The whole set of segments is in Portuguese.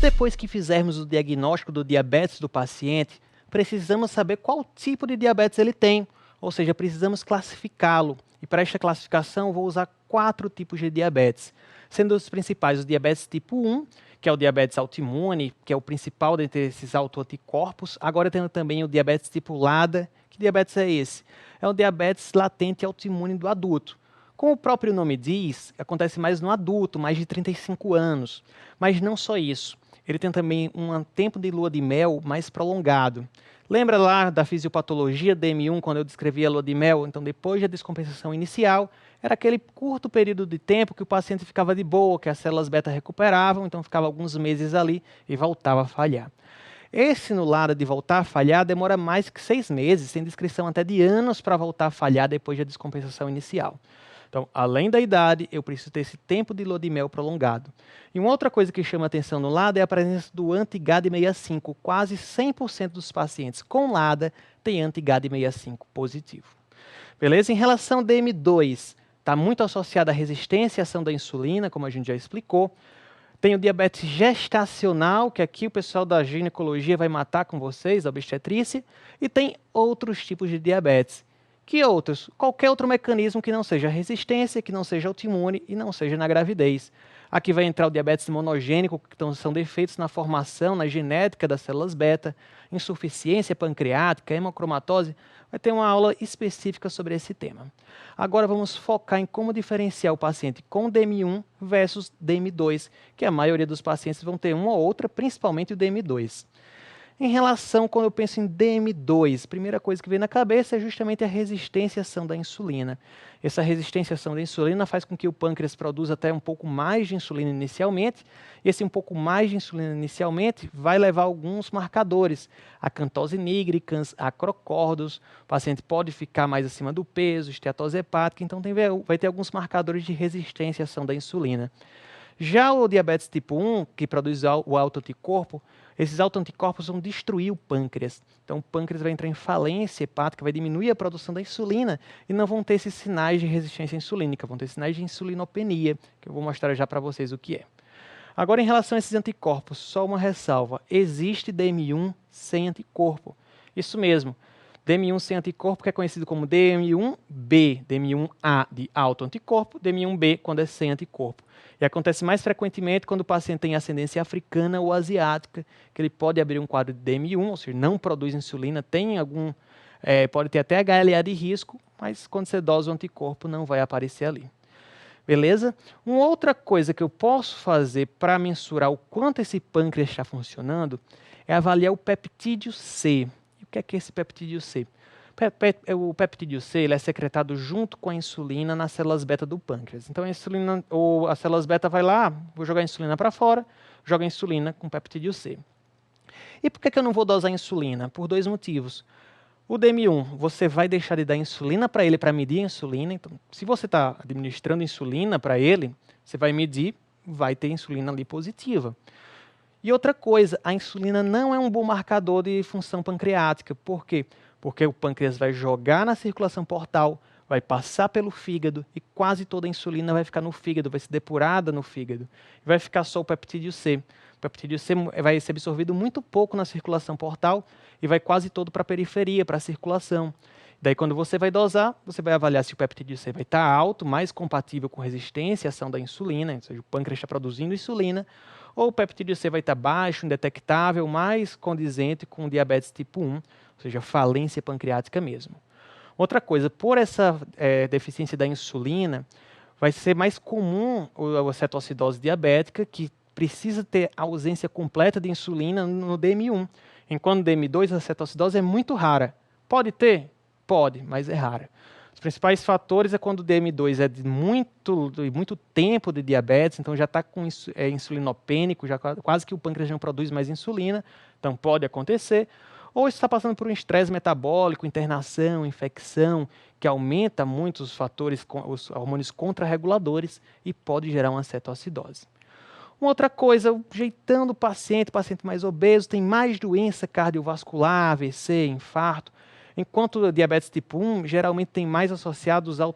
depois que fizermos o diagnóstico do diabetes do paciente, precisamos saber qual tipo de diabetes ele tem, ou seja, precisamos classificá-lo. E para esta classificação, vou usar 4 tipos de diabetes, sendo os principais o diabetes tipo 1, que é o diabetes autoimune, que é o principal dentre esses autoanticorpos. Agora tendo também o diabetes tipo LADA. Que diabetes é esse? É o diabetes latente autoimune do adulto. Como o próprio nome diz, acontece mais no adulto, mais de 35 anos. Mas não só isso, ele tem também um tempo de lua de mel mais prolongado. Lembra lá da fisiopatologia DM1, quando eu descrevi a lua de mel? Então, depois da descompensação inicial, era aquele curto período de tempo que o paciente ficava de boa, que as células beta recuperavam, então ficava alguns meses ali e voltava a falhar. Esse no LADA de voltar a falhar demora mais que 6 meses, tem descrição até de anos para voltar a falhar depois da descompensação inicial. Então, além da idade, eu preciso ter esse tempo de lua de mel prolongado. E uma outra coisa que chama atenção no LADA é a presença do anti-GAD65. Quase 100% dos pacientes com LADA têm anti-GAD65 positivo. Beleza? Em relação ao DM2, está muito associado à resistência e ação da insulina, como a gente já explicou. Tem o diabetes gestacional, que aqui o pessoal da ginecologia vai matar com vocês, a obstetrícia. E tem outros tipos de diabetes. Que outros? Qualquer outro mecanismo que não seja resistência, que não seja autoimune e não seja na gravidez. Aqui vai entrar o diabetes monogênico, que são defeitos na formação, na genética das células beta, insuficiência pancreática, hemocromatose. Vai ter uma aula específica sobre esse tema. Agora vamos focar em como diferenciar o paciente com DM1 versus DM2, que a maioria dos pacientes vão ter uma ou outra, principalmente o DM2. Em relação, quando eu penso em DM2, a primeira coisa que vem na cabeça é justamente a resistência à ação da insulina. Essa resistência à ação da insulina faz com que o pâncreas produza até um pouco mais de insulina inicialmente, e esse um pouco mais de insulina inicialmente vai levar alguns marcadores, acantose nigricans, acrocordos, o paciente pode ficar mais acima do peso, esteatose hepática, então vai ter alguns marcadores de resistência à ação da insulina. Já o diabetes tipo 1, que produz o autoanticorpo, esses autoanticorpos vão destruir o pâncreas. Então o pâncreas vai entrar em falência hepática, vai diminuir a produção da insulina e não vão ter esses sinais de resistência insulínica, vão ter sinais de insulinopenia, que eu vou mostrar já para vocês o que é. Agora, em relação a esses anticorpos, só uma ressalva. Existe DM1 sem anticorpo. Isso mesmo. DM1 sem anticorpo, que é conhecido como DM1B, DM1A de autoanticorpo, DM1B quando é sem anticorpo. E acontece mais frequentemente quando o paciente tem ascendência africana ou asiática, que ele pode abrir um quadro de DM1, ou seja, não produz insulina, pode ter até HLA de risco, mas quando você dosa o anticorpo não vai aparecer ali. Beleza? Uma outra coisa que eu posso fazer para mensurar o quanto esse pâncreas está funcionando é avaliar o peptídeo C. E o que é esse peptídeo C? O peptídeo C ele é secretado junto com a insulina nas células beta do pâncreas. Então as células beta vai lá, vou jogar a insulina para fora, joga a insulina com peptídeo C. E por que eu não vou dosar a insulina? Por 2 motivos. O DM1, você vai deixar de dar insulina para ele para medir a insulina. Então, se você está administrando insulina para ele, você vai medir, vai ter insulina ali positiva. E outra coisa, a insulina não é um bom marcador de função pancreática. Por quê? Porque o pâncreas vai jogar na circulação portal, vai passar pelo fígado e quase toda a insulina vai ficar no fígado, vai ser depurada no fígado. E vai ficar só o peptídeo C. O peptídeo C vai ser absorvido muito pouco na circulação portal e vai quase todo para a periferia, para a circulação. Daí, quando você vai dosar, você vai avaliar se o peptídeo C vai estar alto, mais compatível com resistência à ação da insulina, ou seja, o pâncreas está produzindo insulina, ou o peptídeo C vai estar baixo, indetectável, mais condizente com diabetes tipo 1, ou seja, falência pancreática mesmo. Outra coisa, por essa deficiência da insulina, vai ser mais comum a cetoacidose diabética, que precisa ter ausência completa de insulina no DM1, enquanto no DM2 a cetoacidose é muito rara. Pode ter? Pode, mas é rara. Os principais fatores é quando o DM2 é de muito tempo de diabetes, então já está com insulinopênico, já quase que o pâncreas não produz mais insulina, então pode acontecer. Ou está passando por um estresse metabólico, internação, infecção, que aumenta muito os fatores, os hormônios contrarreguladores e pode gerar uma cetoacidose. Uma outra coisa, o jeitão do paciente mais obeso, tem mais doença cardiovascular, AVC, infarto, enquanto o diabetes tipo 1 geralmente tem mais associados a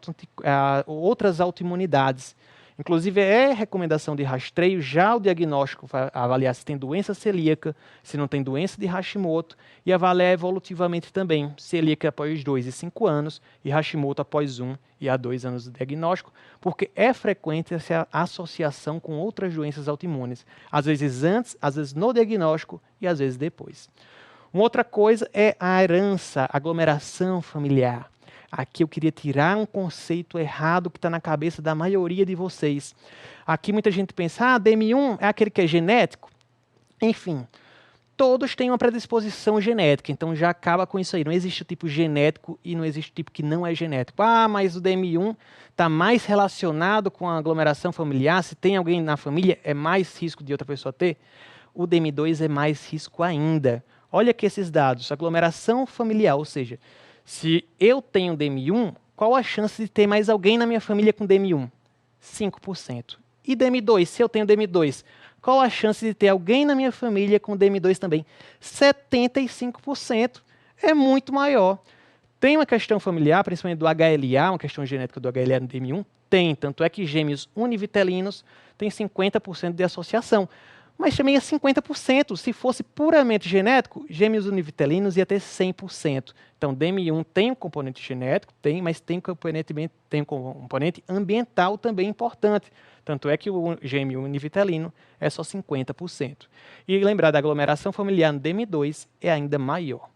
outras autoimunidades. Inclusive, é recomendação de rastreio já o diagnóstico, avaliar se tem doença celíaca, se não tem doença de Hashimoto, e avaliar evolutivamente também, celíaca após 2 e 5 anos, e Hashimoto após 1 e 2 anos do diagnóstico, porque é frequente essa associação com outras doenças autoimunes, às vezes antes, às vezes no diagnóstico e às vezes depois. Uma outra coisa é a herança, aglomeração familiar. Aqui eu queria tirar um conceito errado que está na cabeça da maioria de vocês. Aqui muita gente pensa, DM1 é aquele que é genético. Enfim, todos têm uma predisposição genética, então já acaba com isso aí. Não existe o tipo genético e não existe o tipo que não é genético. Mas o DM1 está mais relacionado com a aglomeração familiar. Se tem alguém na família, é mais risco de outra pessoa ter. O DM2 é mais risco ainda. Olha aqui esses dados, aglomeração familiar, ou seja, se eu tenho DM1, qual a chance de ter mais alguém na minha família com DM1? 5%. E DM2, se eu tenho DM2, qual a chance de ter alguém na minha família com DM2 também? 75%. É muito maior. Tem uma questão familiar, principalmente do HLA, uma questão genética do HLA no DM1? Tem, tanto é que gêmeos univitelinos têm 50% de associação. Mas também é 50%. Se fosse puramente genético, gêmeos univitelinos ia ter 100%. Então, DM1 tem um componente genético, mas tem um componente ambiental também importante. Tanto é que o gêmeo univitelino é só 50%. E lembrar da aglomeração familiar no DM2 é ainda maior.